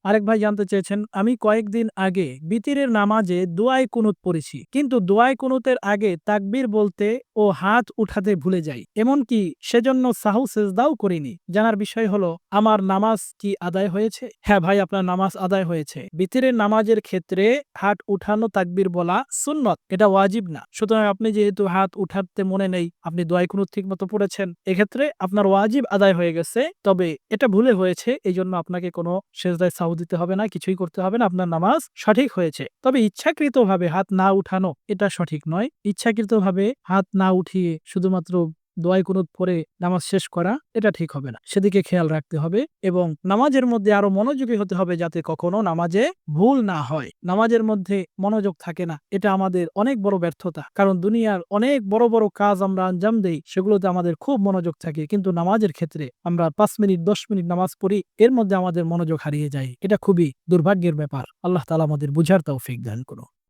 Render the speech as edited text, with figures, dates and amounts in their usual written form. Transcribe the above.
আরেক ভাই জানতে চেয়েছেন, আমি কয়েকদিন আগে বিতিরের নামাজে দোয়ায়ে কুনুত পড়েছি, কিন্তু দোয়ায়ে কুনুতের আগে তাকবীর বলতে ও হাত উঠাতে ভুলে যাই, এমনকি সেজন্য সাহু সেজদাও করিনি। জানার বিষয় হলো, আমার নামাজ কি আদায় হয়েছে? হ্যাঁ ভাই, আপনার নামাজ আদায় হয়েছে। বিতিরের নামাজের ক্ষেত্রে হাত উঠানো, তাকবীর বলা সুন্নত, এটা ওয়াজিব না। সুতরাং আপনি যেহেতু হাত উঠাতে মনে নেই, আপনি দোয়ায়ে কুনুত ঠিক মতো পড়েছেন, এক্ষেত্রে আপনার ওয়াজিব আদায় হয়ে গেছে। তবে এটা ভুলে হয়েছে, এই জন্য আপনাকে কোনো সেজদায় সাহু দিতে হবে না, কিছুই করতে হবে না, আপনার নামাজ সঠিক হয়েছে। তবে ইচ্ছাকৃতভাবে হাত না উঠানো এটা সঠিক নয়। ইচ্ছাকৃতভাবে হাত না উঠিয়ে শুধুমাত্র দোয়ায়ে কুনুত পড়ে নামাজ শেষ করা এটা ঠিক হবে না। সেদিকে খেয়াল রাখতে হবে এবং নামাজের মধ্যে আরো মনোযোগী হতে হবে, যাতে কখনো নামাজে ভুল না হয়। নামাজের মধ্যে মনোযোগ থাকে না, এটা আমাদের অনেক বড় ব্যর্থতা। কারণ দুনিয়ার অনেক বড় বড় কাজ আমরা আঞ্জাম দেই, সেগুলোতে আমাদের খুব মনোযোগ থাকে, কিন্তু নামাজের ক্ষেত্রে আমরা 5 মিনিট 10 মিনিট নামাজ পড়ি, এর মধ্যে আমাদের মনোযোগ হারিয়ে যায়। এটা খুবই দুর্ভাগ্যের ব্যাপার। আল্লাহ তাআলা আমাদের বুঝার তৌফিক দান করুন।